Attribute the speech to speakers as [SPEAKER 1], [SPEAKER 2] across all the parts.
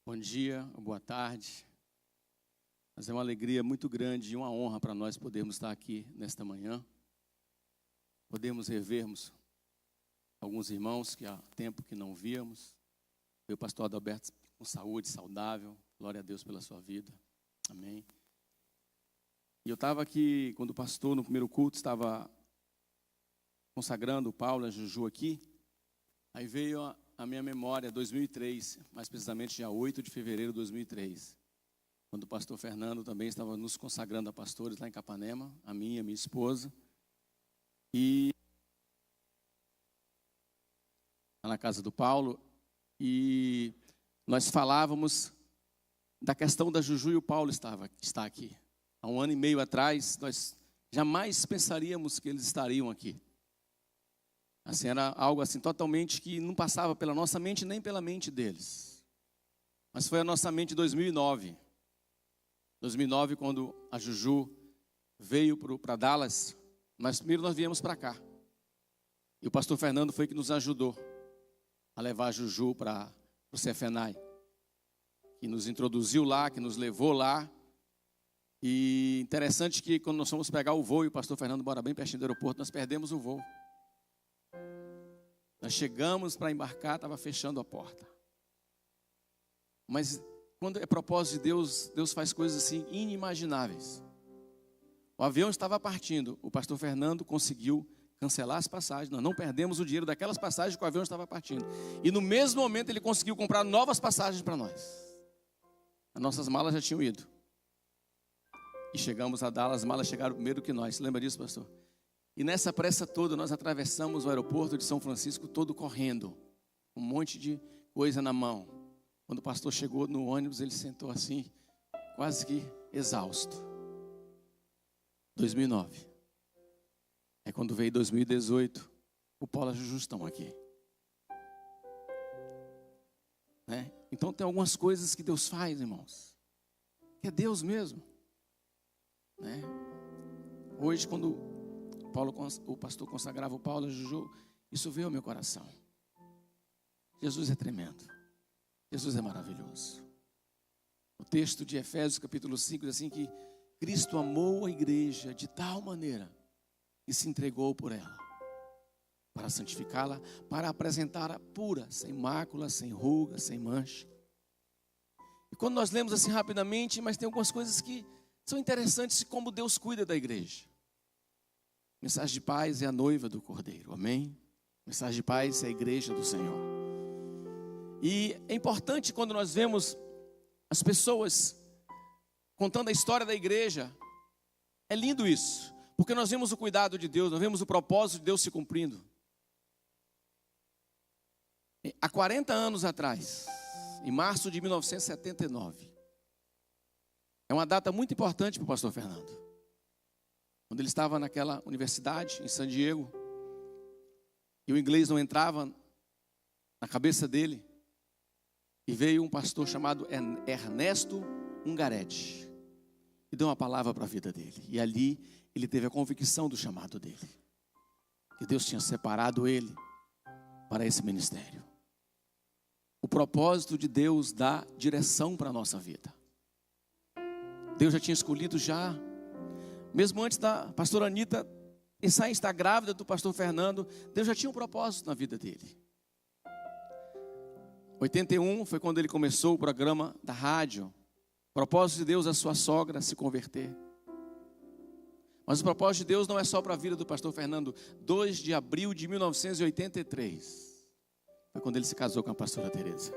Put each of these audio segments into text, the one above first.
[SPEAKER 1] Bom dia, boa tarde. Mas é uma alegria muito grande e uma honra para nós podermos estar aqui nesta manhã. Podemos revermos alguns irmãos que há tempo que não víamos. O pastor Adalberto com saúde, saudável. Glória a Deus pela sua vida. Amém. E eu estava aqui, quando o pastor no primeiro culto estava consagrando o Paulo e a Juju aqui, aí veio a minha memória, 2003, mais precisamente dia 8 de fevereiro de 2003, quando o pastor Fernando também estava nos consagrando a pastores lá em Capanema, a minha esposa, e na casa do Paulo, e nós falávamos da questão da Juju e o Paulo está aqui. Há 1 ano e meio atrás, nós jamais pensaríamos que eles estariam aqui. Assim, era algo assim totalmente que não passava pela nossa mente nem pela mente deles. Mas foi a nossa mente em 2009. 2009, quando a Juju veio para Dallas, primeiro nós viemos para cá. E o pastor Fernando foi que nos ajudou a levar a Juju para o Cefenai, que nos introduziu lá, que nos levou lá. E interessante que quando nós fomos pegar o voo, e o pastor Fernando mora bem pertinho do aeroporto, nós perdemos o voo. Nós chegamos para embarcar, estava fechando a porta. Mas quando é propósito de Deus, Deus faz coisas assim inimagináveis. O avião estava partindo, o pastor Fernando conseguiu cancelar as passagens. Nós não perdemos o dinheiro daquelas passagens que o avião estava partindo. E no mesmo momento ele conseguiu comprar novas passagens para nós. As nossas malas já tinham ido. E chegamos a Dallas, as malas chegaram primeiro que nós. Você lembra disso, pastor? E nessa pressa toda, nós atravessamos o aeroporto de São Francisco todo correndo. Um monte de coisa na mão. Quando o pastor chegou no ônibus, ele sentou assim, quase que exausto. 2009. Aí quando veio 2018, o Paulo e a Juju estão aqui. Né? Então tem algumas coisas que Deus faz, irmãos. Que é Deus mesmo. Né? Hoje, quando o pastor consagrava o Paulo e a Juju, isso veio ao meu coração. Jesus é tremendo. Jesus é maravilhoso. O texto de Efésios capítulo 5 diz assim que Cristo amou a igreja de tal maneira e se entregou por ela, para santificá-la, para apresentá-la pura, sem mácula, sem ruga, sem mancha. E quando nós lemos assim rapidamente, mas tem algumas coisas que são interessantes como Deus cuida da igreja. Mensagem de paz é a noiva do Cordeiro, amém? Mensagem de paz é a igreja do Senhor. E é importante quando nós vemos as pessoas contando a história da igreja, é lindo isso, porque nós vemos o cuidado de Deus, nós vemos o propósito de Deus se cumprindo. Há 40 anos atrás, em março de 1979, é uma data muito importante para o pastor Fernando. Quando ele estava naquela universidade em San Diego, e o inglês não entrava na cabeça dele, e veio um pastor chamado Ernesto Ungaretti, e deu uma palavra para a vida dele. E ali ele teve a convicção do chamado dele, que Deus tinha separado ele para esse ministério. O propósito de Deus dá direção para a nossa vida. Deus já tinha escolhido mesmo antes da pastora Anita estar grávida do pastor Fernando, Deus já tinha um propósito na vida dele. 81 foi quando ele começou o programa da rádio. Propósito de Deus, a sua sogra se converter. Mas o propósito de Deus não é só para a vida do pastor Fernando. 2 de abril de 1983 foi quando ele se casou com a pastora Teresa.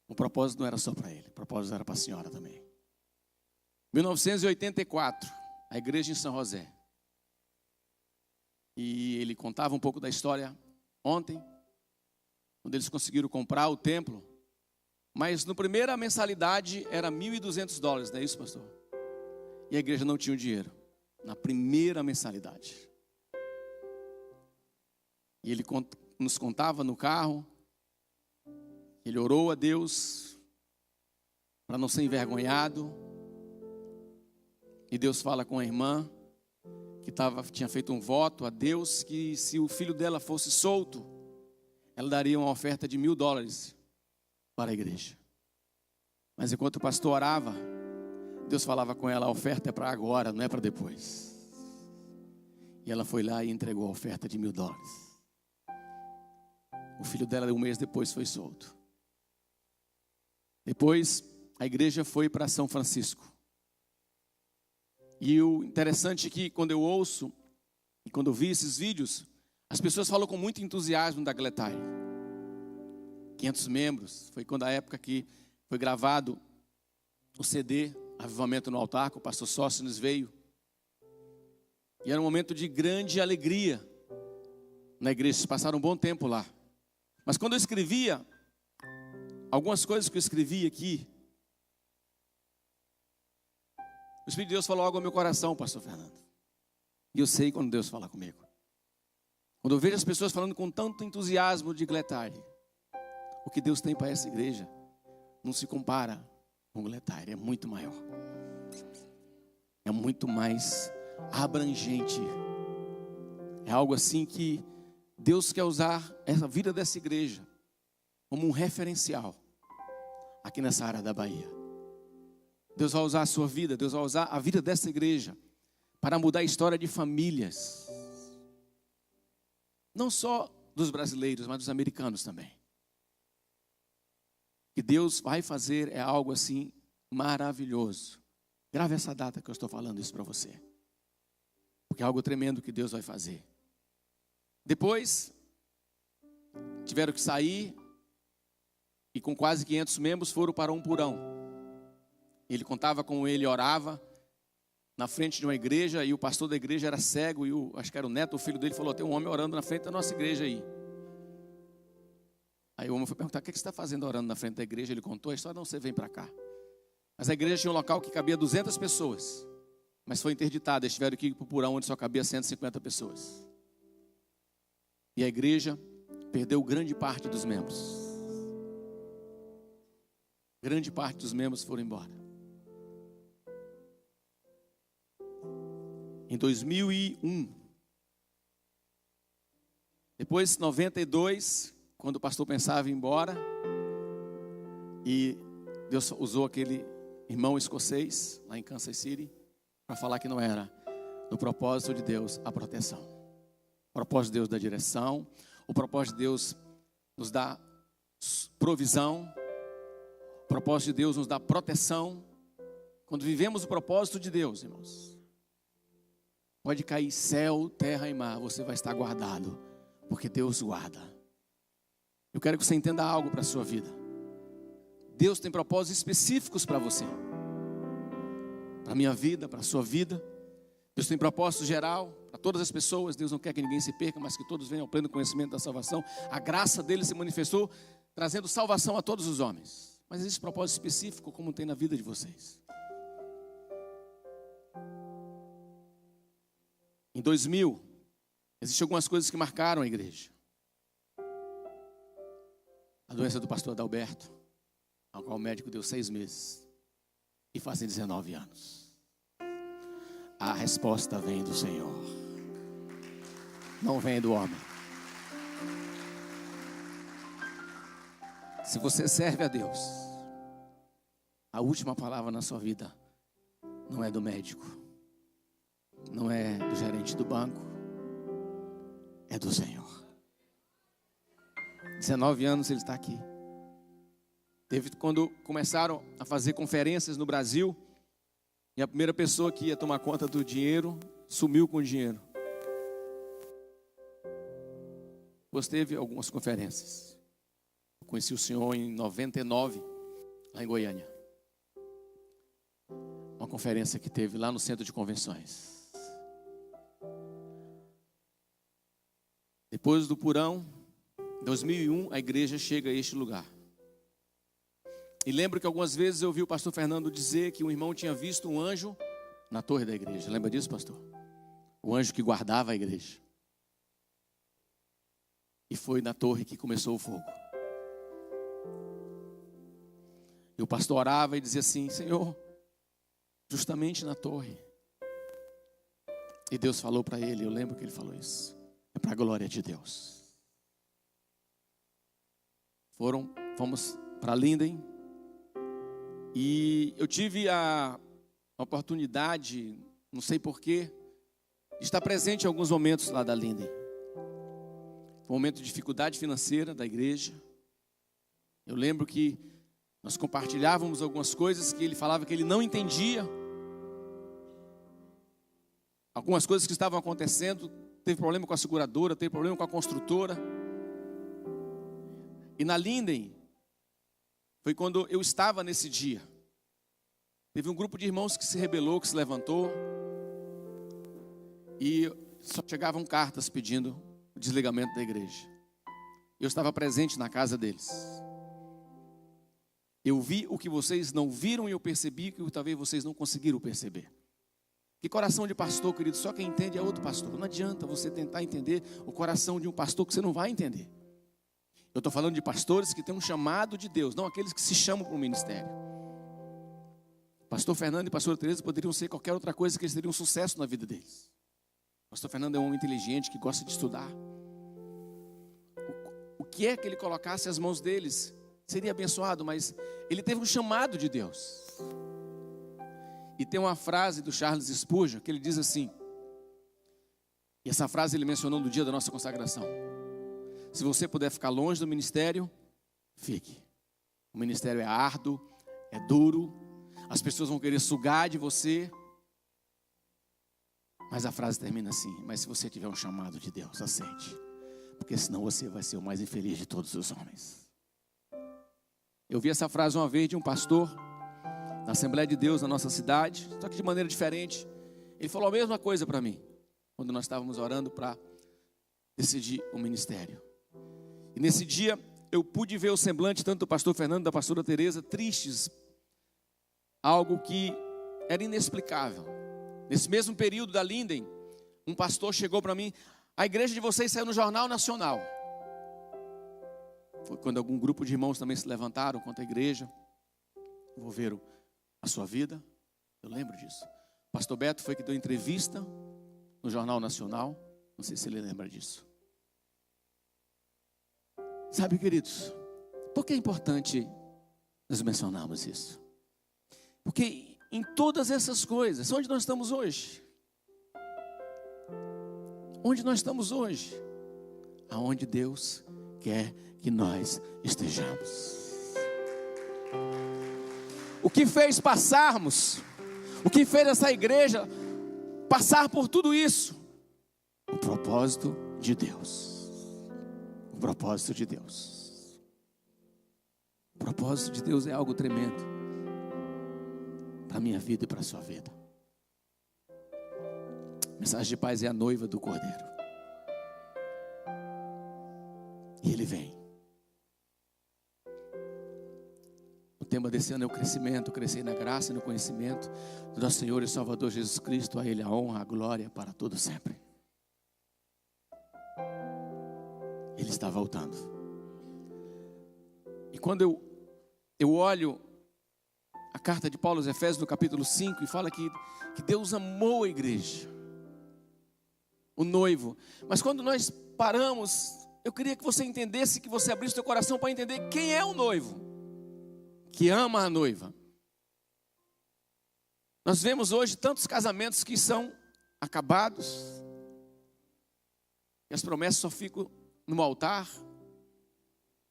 [SPEAKER 1] O propósito não era só para ele, o propósito era para a senhora também. 1984, a igreja em São José. E ele contava um pouco da história ontem, quando eles conseguiram comprar o templo. Mas na primeira mensalidade era $1.200, não é isso, pastor? E a igreja não tinha o dinheiro, na primeira mensalidade. E ele nos contava no carro, ele orou a Deus para não ser envergonhado. E Deus fala com a irmã que tinha feito um voto a Deus que se o filho dela fosse solto, ela daria uma oferta de $1.000 para a igreja. Mas enquanto o pastor orava, Deus falava com ela: a oferta é para agora, não é para depois. E ela foi lá e entregou a oferta de $1.000. O filho dela, um mês depois, foi solto. Depois, a igreja foi para São Francisco. E o interessante é que quando eu ouço e quando eu vi esses vídeos, as pessoas falam com muito entusiasmo da Gletai. 500 membros, foi quando a época que foi gravado o CD Avivamento no Altar, que o pastor Sóstenes veio. E era um momento de grande alegria na igreja, passaram um bom tempo lá. Mas quando eu escrevia, algumas coisas que eu escrevi aqui, o Espírito de Deus falou algo ao meu coração, pastor Fernando. E eu sei quando Deus fala comigo. Quando eu vejo as pessoas falando com tanto entusiasmo de Gletai, o que Deus tem para essa igreja não se compara com Gletai, é muito maior. É muito mais abrangente. É algo assim que Deus quer usar essa vida dessa igreja como um referencial aqui nessa área da Bahia. Deus vai usar a sua vida, Deus vai usar a vida dessa igreja para mudar a história de famílias. Não só dos brasileiros, mas dos americanos também. O que Deus vai fazer é algo assim maravilhoso. Grave essa data que eu estou falando isso para você. Porque é algo tremendo que Deus vai fazer. Depois, tiveram que sair e com quase 500 membros foram para um porão. Ele contava com ele, orava na frente de uma igreja e o pastor da igreja era cego e acho que era o neto, o filho dele falou: tem um homem orando na frente da nossa igreja aí. Aí o homem foi perguntar: o que você está fazendo orando na frente da igreja? Ele contou a história: não, você vem para cá. Mas a igreja tinha um local que cabia 200 pessoas, mas foi interditada, eles tiveram que ir para o porão onde só cabia 150 pessoas. E a igreja perdeu grande parte dos membros. Grande parte dos membros foram embora. Em 2001, depois 92, quando o pastor pensava em ir embora, e Deus usou aquele irmão escocês lá em Kansas City para falar que não era no propósito de Deus a proteção. O propósito de Deus dá direção, o propósito de Deus nos dá provisão, o propósito de Deus nos dá proteção. Quando vivemos o propósito de Deus, irmãos, pode cair céu, terra e mar, você vai estar guardado, porque Deus guarda. Eu quero que você entenda algo para a sua vida. Deus tem propósitos específicos para você, para a minha vida, para a sua vida. Deus tem propósito geral para todas as pessoas. Deus não quer que ninguém se perca, mas que todos venham ao pleno conhecimento da salvação. A graça dele se manifestou, trazendo salvação a todos os homens. Mas existe propósito específico, como tem na vida de vocês. Em 2000, existem algumas coisas que marcaram a igreja. A doença do pastor Adalberto, ao qual o médico deu 6 meses, e fazem 19 anos. A resposta vem do Senhor, não vem do homem. Se você serve a Deus, a última palavra na sua vida não é do médico, não é do gerente do banco, é do Senhor. 19 anos ele está aqui. Teve quando começaram a fazer conferências no Brasil, e a primeira pessoa que ia tomar conta do dinheiro sumiu com o dinheiro. Depois teve algumas conferências. Eu conheci o senhor em 99, lá em Goiânia. Uma conferência que teve lá no centro de convenções. Depois do porão, em 2001, a igreja chega a este lugar. E lembro que algumas vezes eu ouvi o pastor Fernando dizer que um irmão tinha visto um anjo na torre da igreja. Lembra disso, pastor? O anjo que guardava a igreja. E foi na torre que começou o fogo. E o pastor orava e dizia assim: Senhor, justamente na torre. E Deus falou para ele, eu lembro que ele falou isso: é para a glória de Deus. Fomos para Linden. E eu tive a oportunidade, não sei porquê, de estar presente em alguns momentos lá da Linden. Foi um momento de dificuldade financeira da igreja. Eu lembro que nós compartilhávamos algumas coisas que ele falava que ele não entendia. Algumas coisas que estavam acontecendo. Teve problema com a seguradora, teve problema com a construtora. E na Linden, foi quando eu estava nesse dia. Teve um grupo de irmãos que se rebelou, que se levantou. E só chegavam cartas pedindo o desligamento da igreja. Eu estava presente na casa deles. Eu vi o que vocês não viram e eu percebi que talvez vocês não conseguiram perceber. Que coração de pastor, querido, só quem entende é outro pastor. Não adianta você tentar entender o coração de um pastor que você não vai entender. Eu estou falando de pastores que têm um chamado de Deus, não aqueles que se chamam para o ministério. Pastor Fernando e pastor Teresa poderiam ser qualquer outra coisa que eles teriam sucesso na vida deles. Pastor Fernando é um homem inteligente que gosta de estudar. O que é que ele colocasse as mãos deles seria abençoado, mas ele teve um chamado de Deus. E tem uma frase do Charles Spurgeon que ele diz assim, e essa frase ele mencionou no dia da nossa consagração: se você puder ficar longe do ministério, fique. O ministério é árduo, é duro, as pessoas vão querer sugar de você. Mas a frase termina assim: mas se você tiver um chamado de Deus, aceite, porque senão você vai ser o mais infeliz de todos os homens. Eu vi essa frase uma vez de um pastor na Assembleia de Deus na nossa cidade, só que de maneira diferente. Ele falou a mesma coisa para mim, quando nós estávamos orando para decidir o ministério. E nesse dia eu pude ver o semblante tanto do pastor Fernando e da pastora Teresa tristes, algo que era inexplicável. Nesse mesmo período da Linden, um pastor chegou para mim: a igreja de vocês saiu no Jornal Nacional. Foi quando algum grupo de irmãos também se levantaram contra a igreja, envolveram a sua vida. Eu lembro disso. O pastor Beto foi que deu entrevista no Jornal Nacional. Não sei se ele lembra disso. Sabe, queridos, por que é importante nós mencionarmos isso? Porque em todas essas coisas, onde nós estamos hoje? Onde nós estamos hoje? Aonde Deus quer que nós estejamos. O que fez passarmos, o que fez essa igreja passar por tudo isso? O propósito de Deus. O propósito de Deus. O propósito de Deus é algo tremendo para a minha vida e para a sua vida. Mensagem de Paz é a noiva do Cordeiro. E Ele vem. O tema desse ano é o crescimento. Crescer na graça e no conhecimento do nosso Senhor e Salvador Jesus Cristo. A Ele a honra, a glória para todo sempre. Ele está voltando. E quando eu olho a carta de Paulo aos Efésios no capítulo 5 e fala que Deus amou a igreja, o noivo. Mas quando nós paramos, eu queria que você entendesse, que você abrisse seu coração para entender quem é o noivo que ama a noiva. Nós vemos hoje tantos casamentos que são acabados, e as promessas só ficam no altar.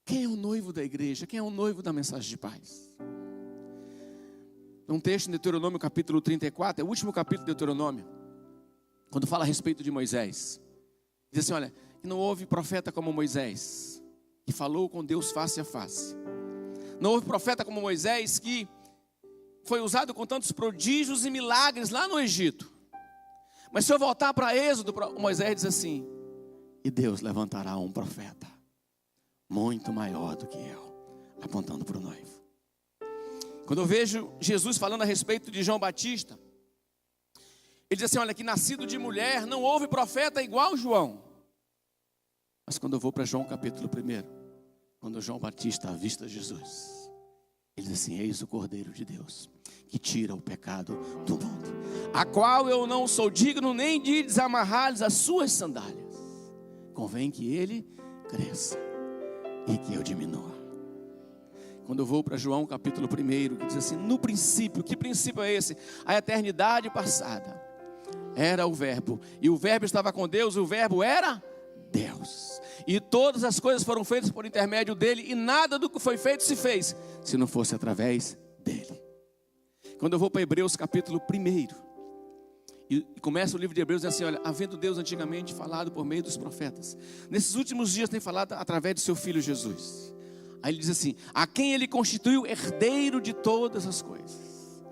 [SPEAKER 1] Quem é o noivo da igreja? Quem é o noivo da mensagem de paz? Um texto em Deuteronômio capítulo 34, é o último capítulo de Deuteronômio, quando fala a respeito de Moisés. Diz assim, olha, que não houve profeta como Moisés, que falou com Deus face a face. Não houve profeta como Moisés, que foi usado com tantos prodígios e milagres lá no Egito. Mas se eu voltar para Êxodo, Moisés diz assim: e Deus levantará um profeta muito maior do que eu, apontando para o noivo. Quando eu vejo Jesus falando a respeito de João Batista, ele diz assim, olha, que nascido de mulher não houve profeta igual João. Mas quando eu vou para João capítulo 1, quando João Batista avista Jesus, ele diz assim, eis o Cordeiro de Deus, que tira o pecado do mundo, a qual eu não sou digno nem de desamarrar-lhes as suas sandálias. Convém que ele cresça e que eu diminua. Quando eu vou para João capítulo 1, que diz assim: no princípio, que princípio é esse? A eternidade passada era o verbo, e o verbo estava com Deus, e o verbo era Deus, e todas as coisas foram feitas por intermédio dele, e nada do que foi feito se fez, se não fosse através dele. Quando eu vou para Hebreus capítulo 1, e começa o livro de Hebreus, diz assim: olha, havendo Deus antigamente falado por meio dos profetas, nesses últimos dias tem falado através de seu Filho Jesus. Aí ele diz assim: a quem ele constituiu herdeiro de todas as coisas.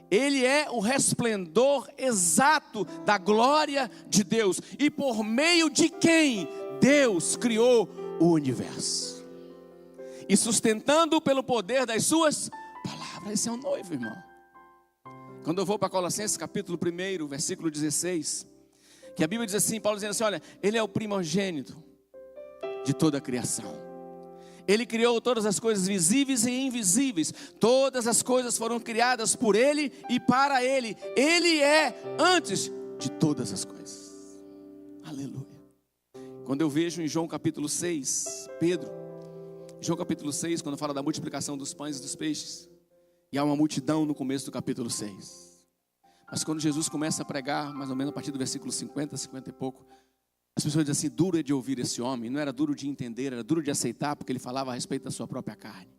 [SPEAKER 1] Ele é o resplendor exato da glória de Deus, e por meio de quem Deus criou o universo, e sustentando pelo poder das suas palavras. Esse é o noivo, irmão. Quando eu vou para Colossenses capítulo 1, versículo 16, que a Bíblia diz assim, Paulo dizendo assim: olha, ele é o primogênito de toda a criação. Ele criou todas as coisas visíveis e invisíveis. Todas as coisas foram criadas por Ele e para Ele. Ele é antes de todas as coisas. Aleluia. Quando eu vejo em João capítulo 6, Pedro, João capítulo 6, quando fala da multiplicação dos pães e dos peixes, e há uma multidão no começo do capítulo 6. Mas quando Jesus começa a pregar, mais ou menos a partir do versículo 50 e pouco, as pessoas dizem assim: duro é de ouvir esse homem. Não era duro de entender, era duro de aceitar, porque ele falava a respeito da sua própria carne.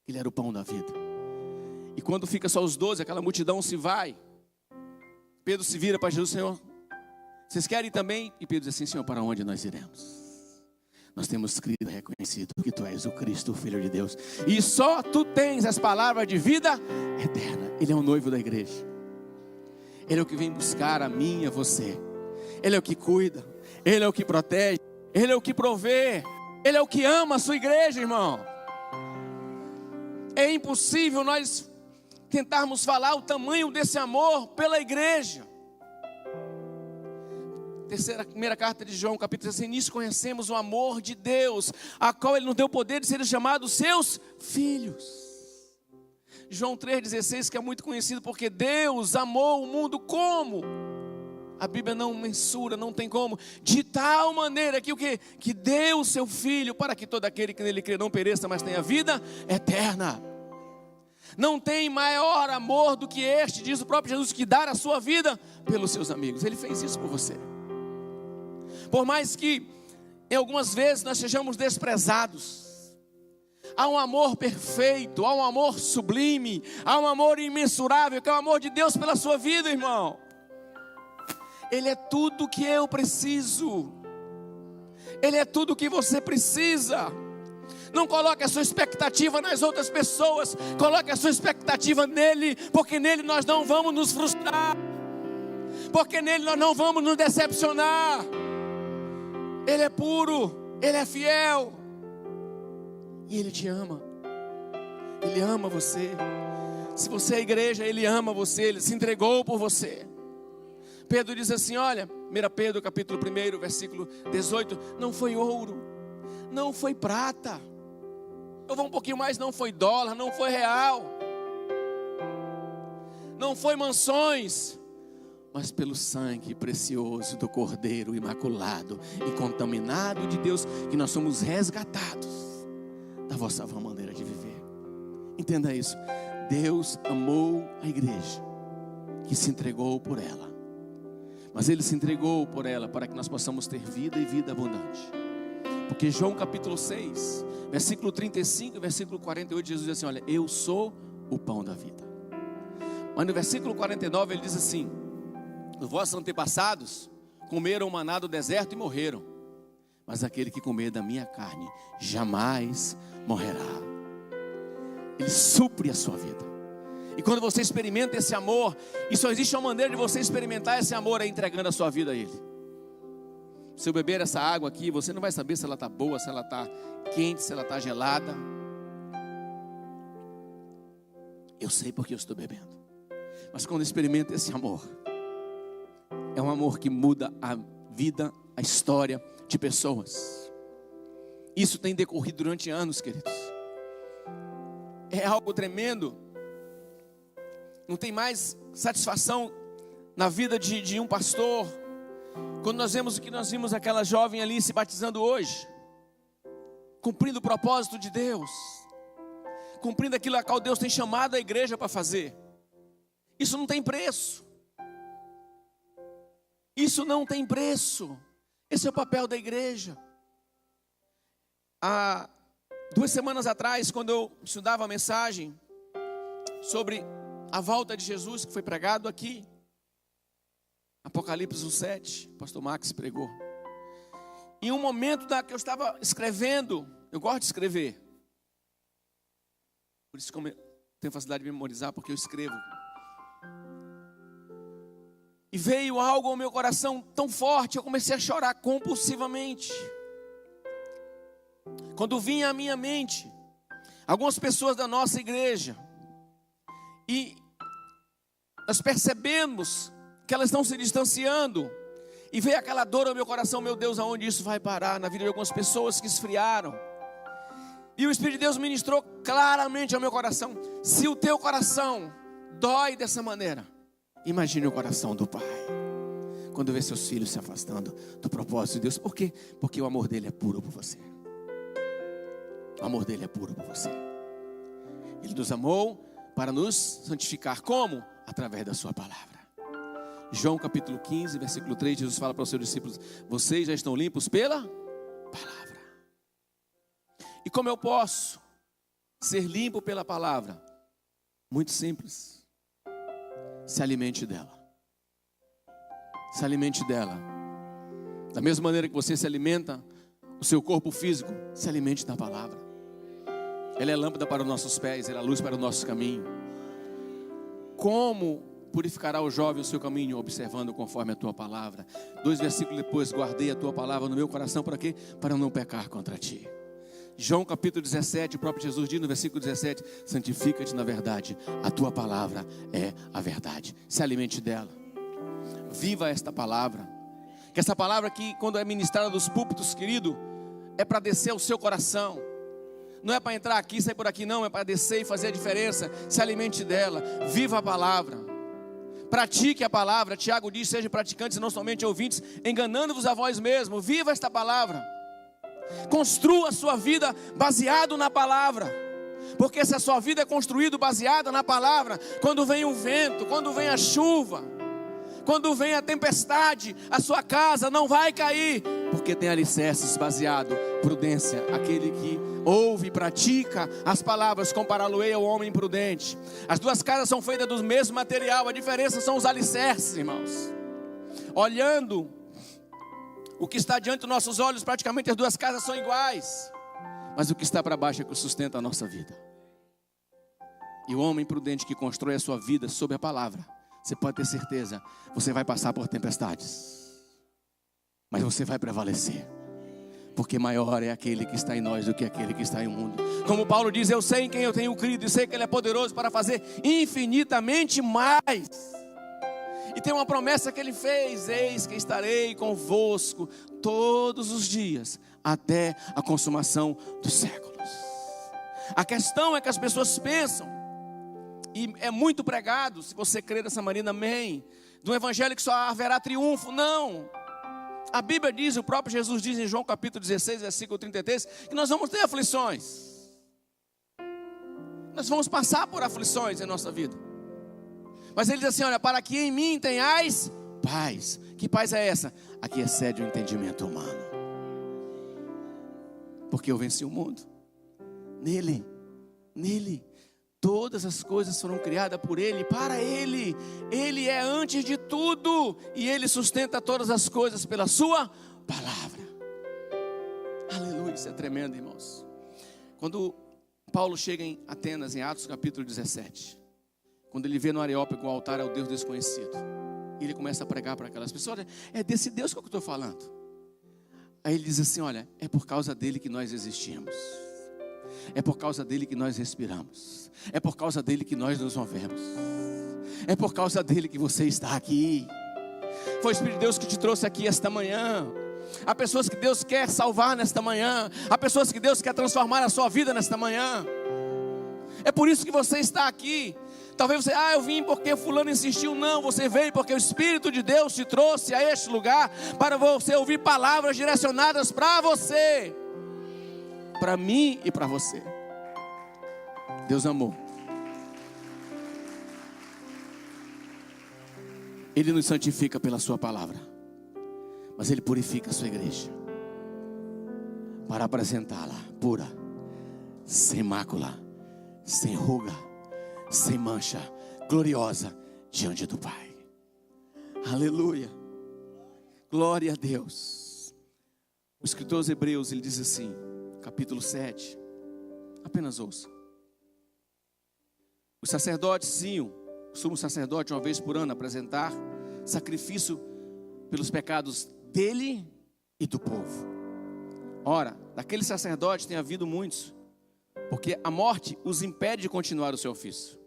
[SPEAKER 1] Ele era o pão da vida. E quando fica só os 12, aquela multidão se vai. Pedro se vira para Jesus: Senhor, vocês querem também? E Pedro diz assim: Senhor, para onde nós iremos? Nós temos crido e reconhecido que Tu és o Cristo, o Filho de Deus, e só Tu tens as palavras de vida eterna. Ele é o noivo da igreja. Ele é o que vem buscar a mim e a você. Ele é o que cuida, Ele é o que protege, Ele é o que provê, Ele é o que ama a sua igreja, irmão. É impossível nós tentarmos falar o tamanho desse amor pela igreja. Primeira carta de João, capítulo 16, nisso conhecemos o amor de Deus, a qual Ele nos deu o poder de serem chamados seus filhos. João 3,16, que é muito conhecido, porque Deus amou o mundo como? A Bíblia não mensura, não tem como. De tal maneira que o quê? Que deu o seu Filho, para que todo aquele que nele crê não pereça, mas tenha vida eterna. Não tem maior amor do que este, diz o próprio Jesus, que dar a sua vida pelos seus amigos. Ele fez isso por você. Por mais que em algumas vezes nós sejamos desprezados, há um amor perfeito, há um amor sublime, há um amor imensurável, que é o amor de Deus pela sua vida, irmão. Ele é tudo que eu preciso. Ele é tudo que você precisa. Não coloque a sua expectativa nas outras pessoas, coloque a sua expectativa nele, porque nele nós não vamos nos frustrar, porque nele nós não vamos nos decepcionar. Ele é puro, Ele é fiel, e Ele te ama. Ele ama você. Se você é igreja, Ele ama você, Ele se entregou por você. Pedro diz assim, olha, 1 Pedro capítulo 1, versículo 18, não foi ouro, não foi prata, eu vou um pouquinho mais, não foi dólar, não foi real, não foi mansões, mas pelo sangue precioso do Cordeiro imaculado e contaminado de Deus, que nós somos resgatados da vossa vã maneira de viver. Entenda isso. Deus amou a igreja, que se entregou por ela. Mas Ele se entregou por ela para que nós possamos ter vida e vida abundante. Porque João capítulo 6, versículo 35 e versículo 48, Jesus diz assim, olha, eu sou o pão da vida. Mas no versículo 49 Ele diz assim, os vossos antepassados comeram o maná do deserto e morreram, mas aquele que comer da minha carne jamais morrerá. Ele supre a sua vida. E quando você experimenta esse amor, e só existe uma maneira de você experimentar esse amor, é entregando a sua vida a Ele. Se eu beber essa água aqui, você não vai saber se ela está boa, se ela está quente, se ela está gelada. Eu sei porque eu estou bebendo. Mas quando eu experimento esse amor, é um amor que muda a vida, a história de pessoas. Isso tem decorrido durante anos, queridos. É algo tremendo. Não tem mais satisfação na vida de um pastor quando nós vemos o que nós vimos aquela jovem ali se batizando hoje, cumprindo o propósito de Deus. cumprindo aquilo a qual Deus tem chamado a igreja para fazer. Isso não tem preço. Isso não tem preço. Esse é o papel da igreja. Há 2 semanas atrás, quando eu estudava a mensagem sobre a volta de Jesus, que foi pregado aqui, Apocalipse 7, o pastor Max pregou. Em um momento que eu estava escrevendo, eu gosto de escrever. Por isso que eu tenho facilidade de memorizar, porque eu escrevo. E veio algo ao meu coração tão forte, eu comecei a chorar compulsivamente. Quando vinha à minha mente algumas pessoas da nossa igreja, e nós percebemos que elas estão se distanciando, e veio aquela dor ao meu coração, meu Deus, aonde isso vai parar? Na vida de algumas pessoas que esfriaram. E o Espírito de Deus ministrou claramente ao meu coração: se o teu coração dói dessa maneira, imagine o coração do Pai, quando vê seus filhos se afastando do propósito de Deus. Por quê? Porque o amor dele é puro por você. O amor dele é puro por você. Ele nos amou para nos santificar. Como? Através da sua palavra. João capítulo 15, versículo 3, Jesus fala para os seus discípulos: vocês já estão limpos pela palavra. E como eu posso ser limpo pela palavra? Muito simples. Se alimente dela. Se alimente dela. Da mesma maneira que você se alimenta o seu corpo físico, se alimente da palavra. Ela é lâmpada para os nossos pés, ela é luz para o nosso caminho. Como purificará o jovem o seu caminho? Observando conforme a tua palavra. 2 versículos depois: guardei a tua palavra no meu coração. Para quê? Para não pecar contra ti. João capítulo 17, o próprio Jesus diz no versículo 17: santifica-te na verdade, a tua palavra é a verdade. Se alimente dela. Viva esta palavra. Que essa palavra que, quando é ministrada dos púlpitos, querido, é para descer ao seu coração. Não é para entrar aqui e sair por aqui, não. É para descer e fazer a diferença. Se alimente dela. Viva a palavra. Pratique a palavra. Tiago diz: sejam praticantes e não somente ouvintes, enganando-vos a vós mesmos. Viva esta palavra. Construa a sua vida baseado na palavra. Porque se a sua vida é construída baseada na palavra, quando vem o vento, quando vem a chuva, quando vem a tempestade, a sua casa não vai cair, porque tem alicerces baseado, prudência. Aquele que ouve e pratica as palavras, compará-lo-ei ao homem prudente. As duas casas são feitas do mesmo material, a diferença são os alicerces, irmãos. Olhando o que está diante dos nossos olhos, praticamente as duas casas são iguais, mas o que está para baixo é que sustenta a nossa vida. E o homem prudente que constrói a sua vida sobre a palavra, você pode ter certeza, você vai passar por tempestades, mas você vai prevalecer, porque maior é aquele que está em nós do que aquele que está em o mundo. Como Paulo diz: eu sei em quem eu tenho crido, e sei que ele é poderoso para fazer infinitamente mais. E tem uma promessa que ele fez: eis que estarei convosco todos os dias, até a consumação dos séculos. A questão é que as pessoas pensam, e é muito pregado, se você crer dessa maneira, amém, do evangelho que só haverá triunfo. Não. A Bíblia diz, o próprio Jesus diz em João capítulo 16, versículo 33, que nós vamos ter aflições. Nós vamos passar por aflições em nossa vida. Mas ele diz assim: olha, para que em mim tenhais paz. Que paz é essa? A que excede o entendimento humano. Porque eu venci o mundo. Nele. Todas as coisas foram criadas por Ele, para Ele. Ele é antes de tudo. E Ele sustenta todas as coisas pela sua palavra. Aleluia, isso é tremendo, irmãos. Quando Paulo chega em Atenas, em Atos capítulo 17, quando ele vê no Areópago o altar ao Deus desconhecido, ele começa a pregar para aquelas pessoas: olha, é desse Deus que eu estou falando. Aí ele diz assim: olha, é por causa dele que nós existimos. É por causa dele que nós respiramos. É por causa dele que nós nos movemos. É por causa dele que você está aqui. Foi o Espírito de Deus que te trouxe aqui esta manhã. Há pessoas que Deus quer salvar nesta manhã. Há pessoas que Deus quer transformar a sua vida nesta manhã. É por isso que você está aqui. Talvez você: eu vim porque fulano insistiu. Não, você veio porque o Espírito de Deus te trouxe a este lugar para você ouvir palavras direcionadas para você, para mim e para você. Deus amou. Ele nos santifica pela sua palavra, mas Ele purifica a sua igreja para apresentá-la pura, sem mácula, sem ruga, sem mancha, gloriosa diante do Pai. Aleluia, glória a Deus. O escritor aos Hebreus, ele diz assim, capítulo 7, apenas ouça. Os sacerdotes iam, o sumo sacerdote, uma vez por ano, apresentar sacrifício pelos pecados dele e do povo. Ora, daquele sacerdote tem havido muitos, porque a morte os impede de continuar o seu ofício.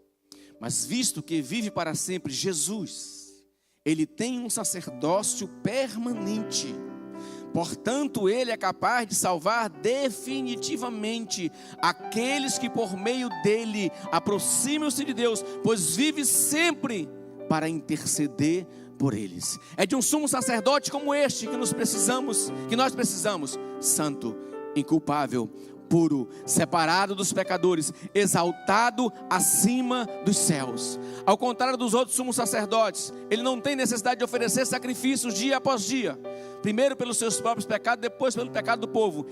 [SPEAKER 1] Mas visto que vive para sempre Jesus, ele tem um sacerdócio permanente. Portanto, ele é capaz de salvar definitivamente aqueles que por meio dele aproximam-se de Deus, pois vive sempre para interceder por eles. É de um sumo sacerdote como este que nós precisamos, santo, inculpável, puro, separado dos pecadores, exaltado acima dos céus. Ao contrário dos outros sumos sacerdotes, ele não tem necessidade de oferecer sacrifícios dia após dia, primeiro pelos seus próprios pecados, depois pelo pecado do povo.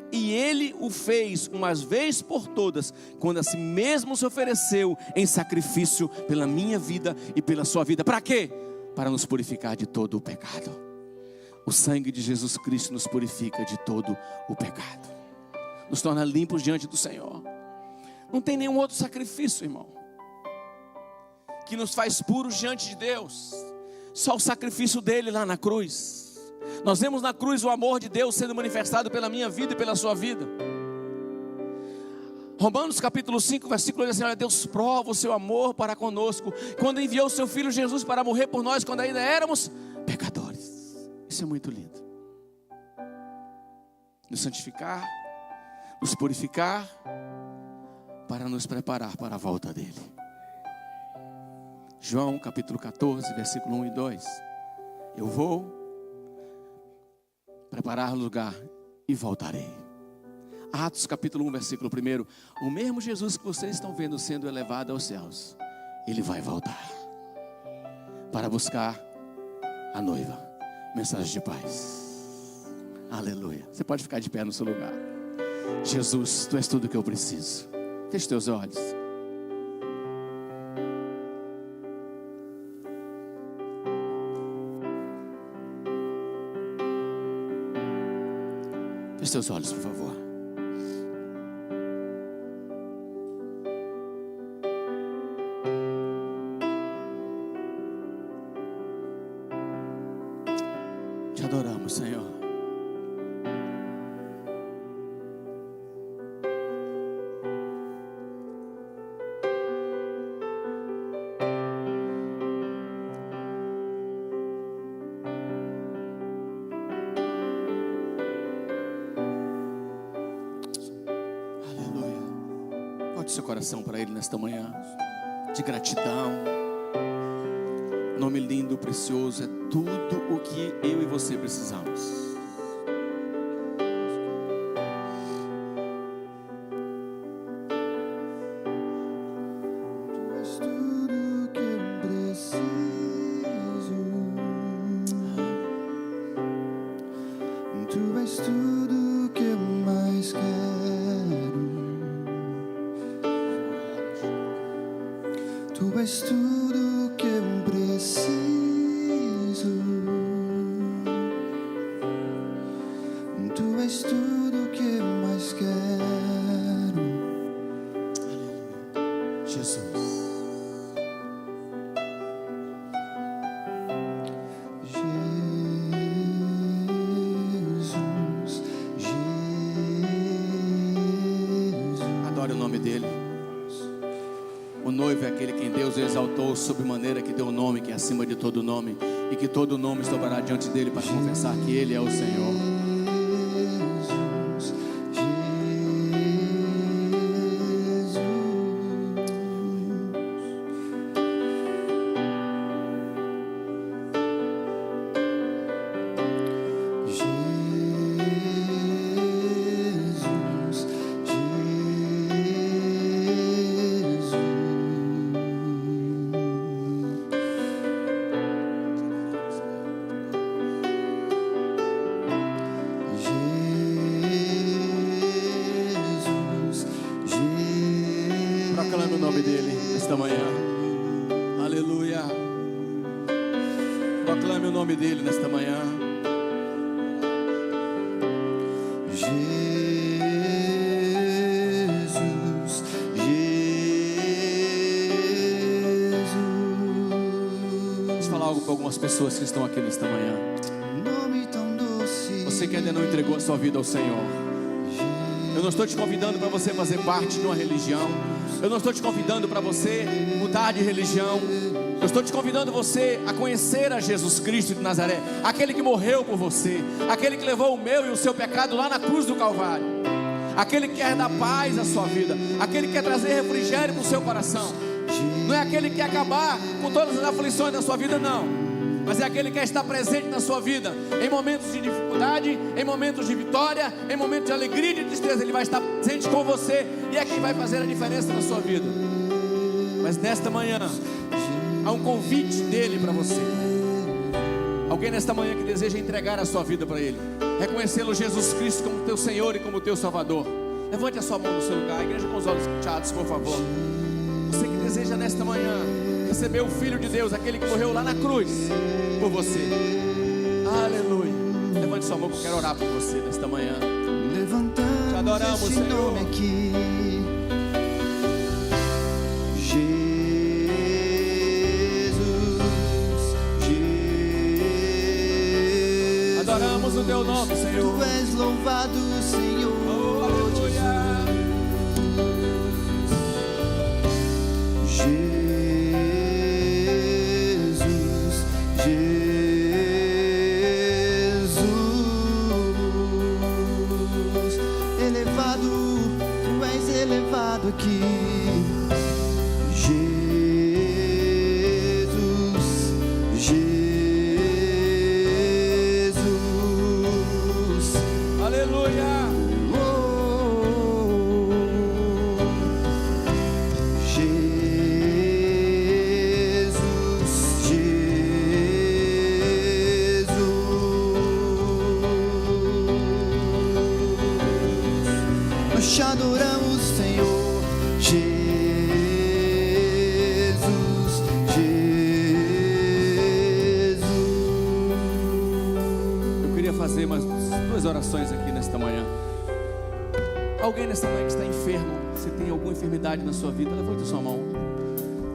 [SPEAKER 1] E ele o fez uma vez por todas, quando a si mesmo se ofereceu em sacrifício pela minha vida e pela sua vida. Para quê? Para nos purificar de todo o pecado. O sangue de Jesus Cristo nos purifica de todo o pecado, nos torna limpos diante do Senhor. Não tem nenhum outro sacrifício, irmão, que nos faz puros diante de Deus. Só o sacrifício dele lá na cruz. Nós vemos na cruz o amor de Deus sendo manifestado pela minha vida e pela sua vida. Romanos capítulo 5, versículo 8, assim, olha, Deus prova o seu amor para conosco, quando enviou o seu Filho Jesus para morrer por nós, quando ainda éramos pecadores. Isso é muito lindo. Nos santificar, nos purificar, para nos preparar para a volta dele. João capítulo 14, versículo 1 e 2. Eu vou preparar lugar e voltarei. Atos capítulo 1, versículo 1. O mesmo Jesus que vocês estão vendo sendo elevado aos céus, ele vai voltar para buscar a noiva. Mensagem de paz. Aleluia. Você pode ficar de pé no seu lugar. Jesus, tu és tudo o que eu preciso. Feche teus olhos. Feche teus olhos, por favor. Te adoramos, Senhor. Seu coração para Ele nesta manhã, de gratidão. Nome lindo, precioso, é tudo o que eu e você precisamos.
[SPEAKER 2] Tu és tudo que eu preciso. Tu és tudo que eu mais quero. Tu és tudo que eu preciso. Tu és tudo que eu mais quero.
[SPEAKER 1] Aleluia. Jesus. Adore o nome dele. O noivo é aquele quem Deus exaltou sob maneira que deu o nome que é acima de todo nome, e que todo nome se dobrará diante dele para confessar que ele é o Senhor. nome dele nesta manhã. Aleluia. Proclame o nome dele nesta manhã.
[SPEAKER 2] Jesus, Jesus.
[SPEAKER 1] Deixa eu falar algo para algumas pessoas que estão aqui nesta manhã.
[SPEAKER 2] Nome tão doce.
[SPEAKER 1] Você que ainda não entregou a sua vida ao Senhor, eu não estou te convidando para você fazer parte de uma religião. Eu não estou te convidando para você mudar de religião. Eu estou te convidando você a conhecer a Jesus Cristo de Nazaré, aquele que morreu por você, aquele que levou o meu e o seu pecado lá na cruz do Calvário, aquele que quer dar paz à sua vida, aquele que quer trazer refrigério para o seu coração. Não é aquele que quer acabar com todas as aflições da sua vida, não, mas é aquele que quer estar presente na sua vida, em momentos de dificuldade, em momentos de vitória, em momentos de alegria e de tristeza. Ele vai estar presente com você e é quem vai fazer a diferença na sua vida. Mas nesta manhã há um convite dele para você. Alguém nesta manhã que deseja entregar a sua vida para ele, reconhecê-lo Jesus Cristo como teu Senhor e como teu Salvador. Levante a sua mão no seu lugar, a igreja com os olhos fechados, por favor. Você que deseja nesta manhã receber o Filho de Deus, aquele que morreu lá na cruz por você. Aleluia. Levante sua mão que eu quero orar por você nesta manhã.
[SPEAKER 2] Levantamos
[SPEAKER 1] te adoramos,
[SPEAKER 2] esse
[SPEAKER 1] Senhor.
[SPEAKER 2] nome aqui.
[SPEAKER 1] Adoramos o teu nome, Senhor.
[SPEAKER 2] Tu és louvado, Senhor.
[SPEAKER 1] Oh, aleluia.
[SPEAKER 2] Jesus, Jesus, elevado, tu és elevado aqui. Jesus, Jesus,
[SPEAKER 1] Aleluia.
[SPEAKER 2] oh, Jesus, Jesus, nós te adoramos, Senhor. Jesus, Jesus.
[SPEAKER 1] Eu queria fazer mais duas orações aqui nesta manhã. Alguém nesta manhã que está enfermo, se tem alguma enfermidade na sua vida, levante a sua mão.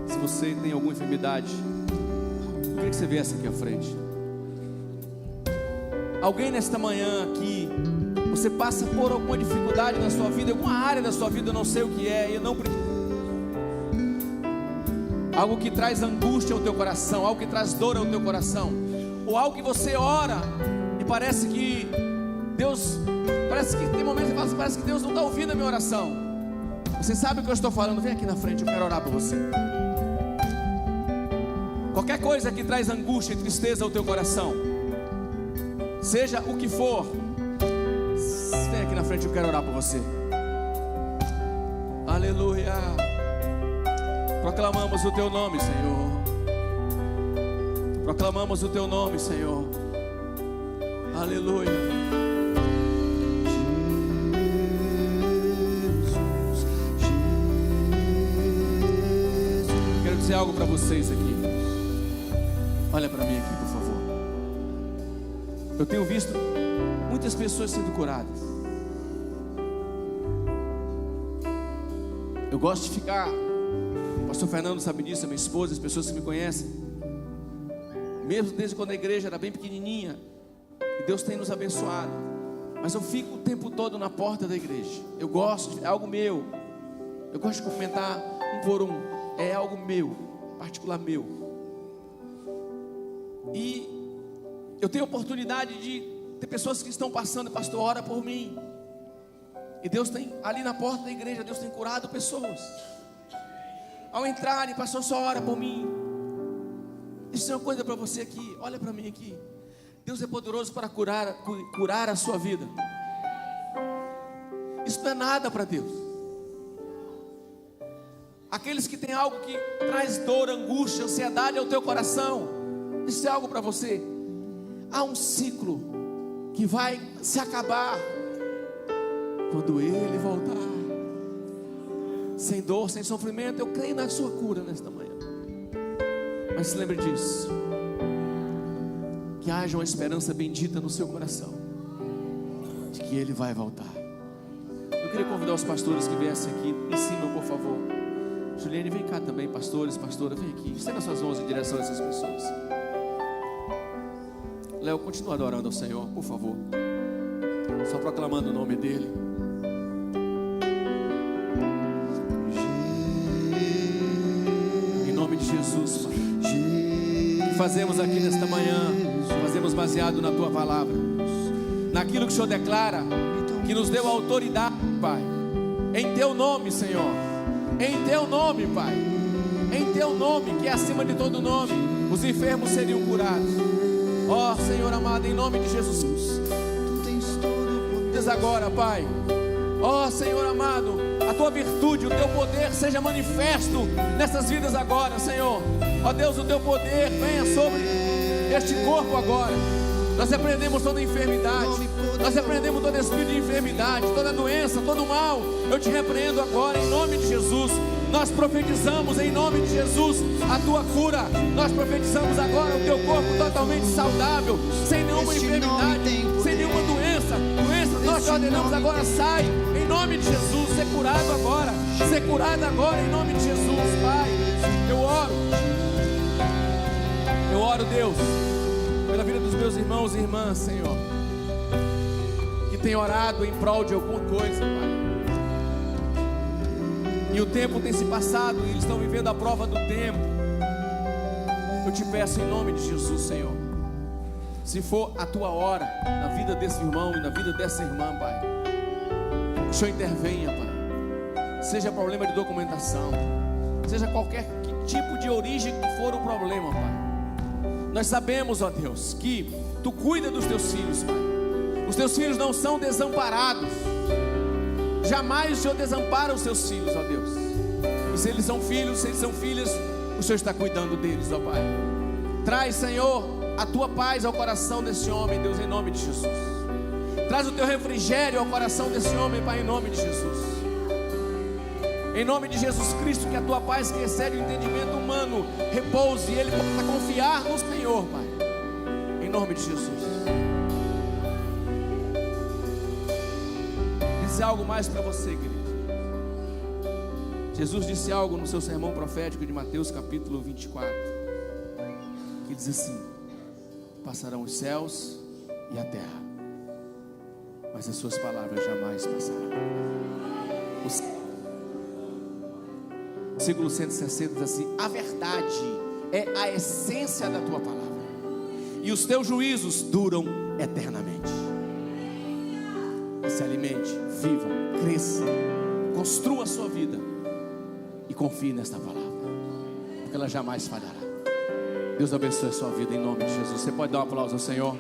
[SPEAKER 1] Se você tem alguma enfermidade, eu queria que você viesse aqui à frente. Alguém nesta manhã aqui, você passa por alguma dificuldade na sua vida, alguma área da sua vida, eu não sei o que é, eu não algo que traz angústia ao teu coração, algo que traz dor ao teu coração, ou algo que você ora e parece que Deus, parece que tem momentos que você fala assim, parece que Deus não está ouvindo a minha oração. Você sabe o que eu estou falando? Vem aqui na frente, eu quero orar por você. Qualquer coisa que traz angústia e tristeza ao teu coração, seja o que for, vem aqui na frente, eu quero orar por você. Aleluia. Proclamamos o teu nome, Senhor. Proclamamos o teu nome, Senhor. Aleluia. Quero dizer algo para vocês aqui. Olha para mim aqui, por favor. Eu tenho visto muitas pessoas sendo curadas. Eu gosto de ficar, o pastor Fernando sabe disso, a minha esposa, as pessoas que me conhecem, mesmo desde quando a igreja era bem pequenininha, e Deus tem nos abençoado, mas eu fico o tempo todo na porta da igreja. Eu gosto, é algo meu. Eu gosto de cumprimentar um por um. É algo meu, particular meu. E eu tenho a oportunidade de ter pessoas que estão passando, pastor, ora por mim. E Deus tem, ali na porta da igreja, Deus tem curado pessoas. Ao entrarem, pastor, só ora por mim. Isso é uma coisa para você aqui, olha para mim aqui. Deus é poderoso para curar a sua vida. Isso não é nada para Deus. Aqueles que têm algo que traz dor, angústia, ansiedade ao teu coração, isso é algo para você. Há um ciclo que vai se acabar quando Ele voltar. sem dor, sem sofrimento. Eu creio na sua cura nesta manhã. Mas se lembre disso, que haja uma esperança bendita no seu coração, de que Ele vai voltar. Eu queria convidar os pastores que viessem aqui em cima, por favor. Juliane, vem cá também, pastores, pastora, vem aqui. Estenda suas mãos em direção a essas pessoas. Léo, continua adorando ao Senhor, por favor. Só proclamando o nome dEle. Em nome de Jesus, Pai. O que fazemos aqui nesta manhã, fazemos baseado na Tua palavra, naquilo que o Senhor declara, que nos deu autoridade, Pai. Em Teu nome, Senhor. Em Teu nome, Pai. Em Teu nome, que é acima de todo nome, os enfermos seriam curados. Ó Senhor amado, em nome de Jesus, diz agora, Pai, ó Senhor amado, a Tua virtude, o Teu poder seja manifesto nessas vidas agora, Senhor. Ó Deus, o Teu poder venha sobre este corpo agora. Nós repreendemos toda enfermidade, nós repreendemos todo espírito de enfermidade, toda doença, todo mal. Eu te repreendo agora em nome de Jesus. Nós profetizamos em nome de Jesus a Tua cura. Nós profetizamos agora o Teu corpo totalmente saudável, sem nenhuma enfermidade, sem nenhuma doença. Nós te ordenamos agora, sai em nome de Jesus. Ser curado agora, ser curado agora em nome de Jesus, Pai. Eu oro, Deus, pela vida dos meus irmãos e irmãs, Senhor, que tem orado em prol de alguma coisa, Pai. E o tempo tem se passado e eles estão vivendo a prova do tempo. Eu te peço em nome de Jesus, Senhor, se for a Tua hora na vida desse irmão e na vida dessa irmã, Pai, que o Senhor intervenha, Pai. Seja problema de documentação, seja qualquer tipo de origem que for o problema, Pai. Nós sabemos, ó Deus, que Tu cuida dos Teus filhos, Pai. Os Teus filhos não são desamparados. Jamais o Senhor desampara os Seus filhos, ó Deus. E se eles são filhos, se eles são filhas, o Senhor está cuidando deles, ó Pai. Traz, Senhor, a Tua paz ao coração desse homem, Deus, em nome de Jesus. Traz o Teu refrigério ao coração desse homem, Pai, em nome de Jesus. Em nome de Jesus Cristo, que a Tua paz, que excede o entendimento humano, repouse e ele possa confiar no Senhor, Pai. Em nome de Jesus. Dizer algo mais para você, querido. Jesus disse algo no seu sermão profético de Mateus capítulo 24, que diz assim: passarão os céus e a terra, mas as suas palavras jamais passarão. O versículo 160 diz assim: a verdade é a essência da Tua palavra, e os Teus juízos duram eternamente. Se alimente, viva, cresça, construa a sua vida e confie nesta palavra, porque ela jamais falhará. Deus abençoe a sua vida em nome de Jesus. Você pode dar um aplauso ao Senhor?